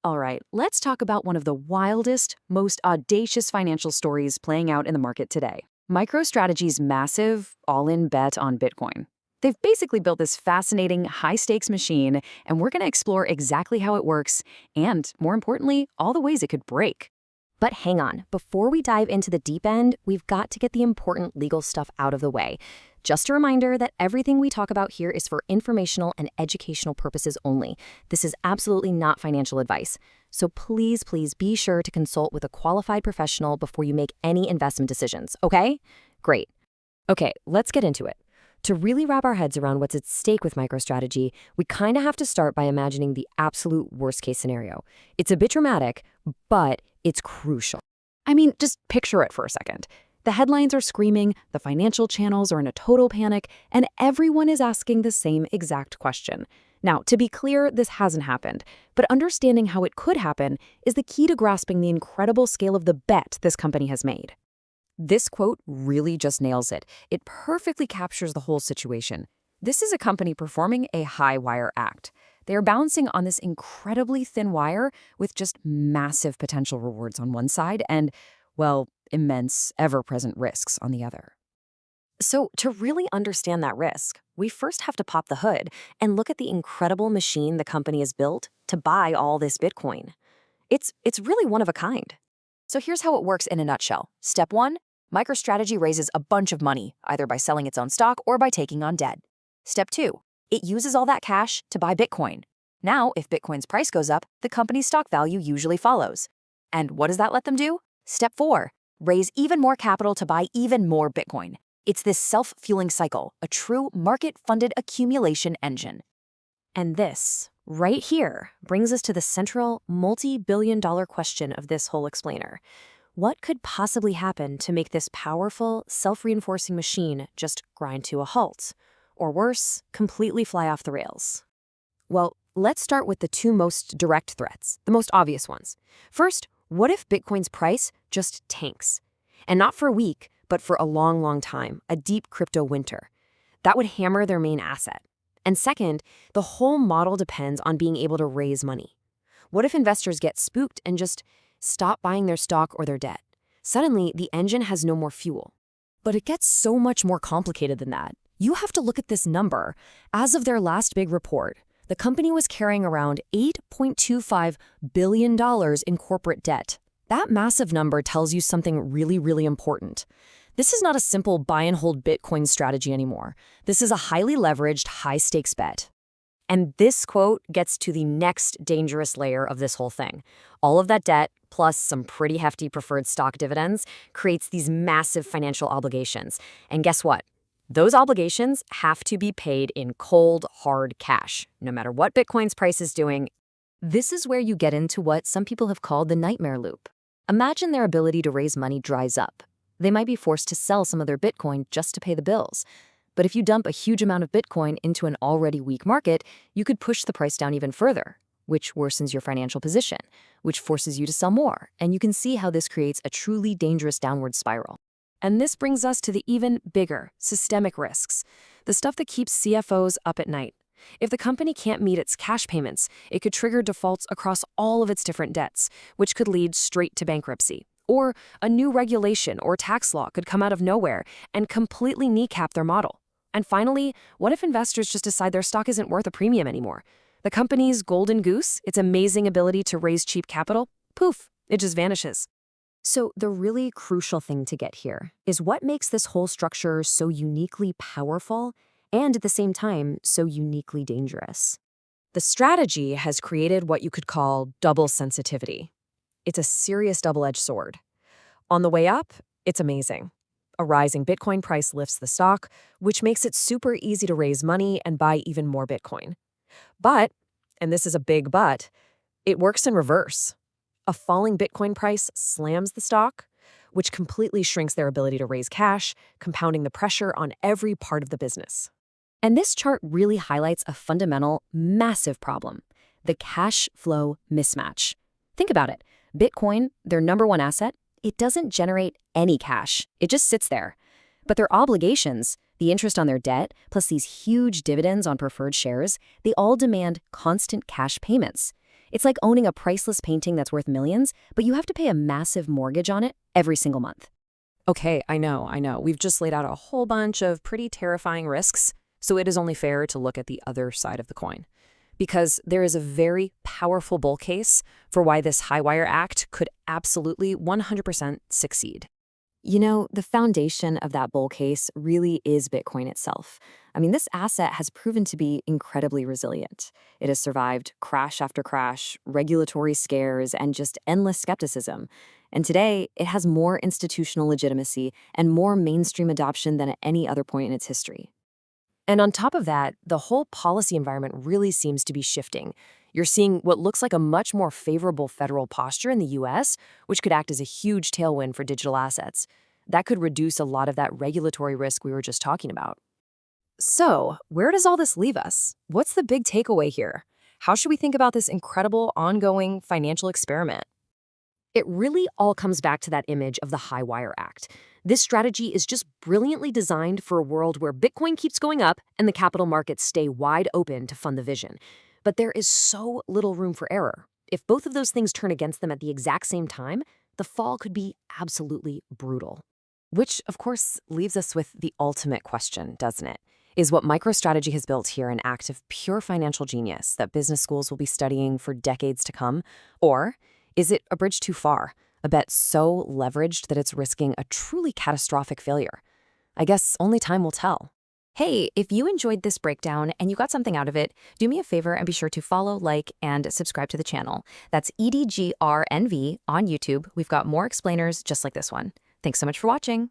All right, let's talk about one of the wildest, most audacious financial stories playing out in the market today. MicroStrategy's massive, all-in bet on Bitcoin. They've basically built this fascinating, high-stakes machine, and we're going to explore exactly how it works and, more importantly, all the ways it could break. But hang on, before we dive into the deep end, we've got to get the important legal stuff out of the way. Just a reminder that everything we talk about here is for informational and educational purposes only. This is absolutely not financial advice. So please be sure to consult with a qualified professional before you make any investment decisions, okay? Great. Okay, let's get into it. To really wrap our heads around what's at stake with MicroStrategy, we kind of have to start by imagining the absolute worst-case scenario. It's a bit dramatic, but it's crucial. I mean, just picture it for a second. The headlines are screaming, the financial channels are in a total panic, and everyone is asking the same exact question. Now, to be clear, this hasn't happened, but understanding how it could happen is the key to grasping the incredible scale of the bet this company has made. This quote really just nails it. It perfectly captures the whole situation. This is a company performing a high-wire act. They are balancing on this incredibly thin wire with just massive potential rewards on one side and, well, immense, ever-present risks on the other. So to really understand that risk, we first have to pop the hood and look at the incredible machine the company has built to buy all this Bitcoin. It's really one of a kind. So here's how it works in a nutshell. Step 1, MicroStrategy raises a bunch of money, either by selling its own stock or by taking on debt. Step 2, it uses all that cash to buy Bitcoin. Now, if Bitcoin's price goes up, the company's stock value usually follows. And what does that let them do? Step 4, raise even more capital to buy even more Bitcoin. It's this self-fueling cycle, a true market-funded accumulation engine. And this, right here, brings us to the central, multi-billion-dollar question of this whole explainer. What could possibly happen to make this powerful, self-reinforcing machine just grind to a halt? Or worse, completely fly off the rails? Well, let's start with the two most direct threats, the most obvious ones. First, what if Bitcoin's price just tanks? And not for a week, but for a long time, a deep crypto winter. That would hammer their main asset. And second, the whole model depends on being able to raise money. What if investors get spooked and just stop buying their stock or their debt? Suddenly, the engine has no more fuel. But it gets so much more complicated than that. You have to look at this number. As of their last big report, the company was carrying around $8.25 billion in corporate debt. That massive number tells you something really important. This is not a simple buy and hold Bitcoin strategy anymore. This is a highly leveraged, high-stakes bet. And this quote gets to the next dangerous layer of this whole thing. All of that debt, plus some pretty hefty preferred stock dividends, creates these massive financial obligations. And guess what? Those obligations have to be paid in cold, hard cash, no matter what Bitcoin's price is doing. This is where you get into what some people have called the nightmare loop. Imagine their ability to raise money dries up. They might be forced to sell some of their Bitcoin just to pay the bills. But if you dump a huge amount of Bitcoin into an already weak market, you could push the price down even further, which worsens your financial position, which forces you to sell more. And you can see how this creates a truly dangerous downward spiral. And this brings us to the even bigger, systemic risks, the stuff that keeps CFOs up at night. If the company can't meet its cash payments, it could trigger defaults across all of its different debts, which could lead straight to bankruptcy. Or a new regulation or tax law could come out of nowhere and completely kneecap their model. And finally, what if investors just decide their stock isn't worth a premium anymore? The company's golden goose, its amazing ability to raise cheap capital, poof, it just vanishes. So the really crucial thing to get here is what makes this whole structure so uniquely powerful and at the same time so uniquely dangerous. The strategy has created what you could call double sensitivity. It's a serious double-edged sword. On the way up, it's amazing. A rising Bitcoin price lifts the stock, which makes it super easy to raise money and buy even more Bitcoin. But, and this is a big but, it works in reverse. A falling Bitcoin price slams the stock, which completely shrinks their ability to raise cash, compounding the pressure on every part of the business. And this chart really highlights a fundamental, massive problem, the cash flow mismatch. Think about it. Bitcoin, their number one asset, it doesn't generate any cash. It just sits there. But their obligations, the interest on their debt, plus these huge dividends on preferred shares, they all demand constant cash payments. It's like owning a priceless painting that's worth millions, but you have to pay a massive mortgage on it every single month. Okay, I know. We've just laid out a whole bunch of pretty terrifying risks, so it is only fair to look at the other side of the coin. Because there is a very powerful bull case for why this Highwire Act could absolutely 100% succeed. You know, the foundation of that bull case really is Bitcoin itself. I mean, this asset has proven to be incredibly resilient. It has survived crash after crash, regulatory scares, and just endless skepticism. And today, it has more institutional legitimacy and more mainstream adoption than at any other point in its history. And on top of that, the whole policy environment really seems to be shifting. You're seeing what looks like a much more favorable federal posture in the US, which could act as a huge tailwind for digital assets. That could reduce a lot of that regulatory risk we were just talking about. So, where does all this leave us? What's the big takeaway here? How should we think about this incredible, ongoing financial experiment? It really all comes back to that image of the Highwire Act. This strategy is just brilliantly designed for a world where Bitcoin keeps going up and the capital markets stay wide open to fund the vision. But there is so little room for error. If both of those things turn against them at the exact same time, the fall could be absolutely brutal. Which, of course, leaves us with the ultimate question, doesn't it? Is what MicroStrategy has built here an act of pure financial genius that business schools will be studying for decades to come? Or is it a bridge too far, a bet so leveraged that it's risking a truly catastrophic failure? I guess only time will tell. Hey, if you enjoyed this breakdown and you got something out of it, do me a favor and be sure to follow, like, and subscribe to the channel. That's EDGRNV on YouTube. We've got more explainers just like this one. Thanks so much for watching.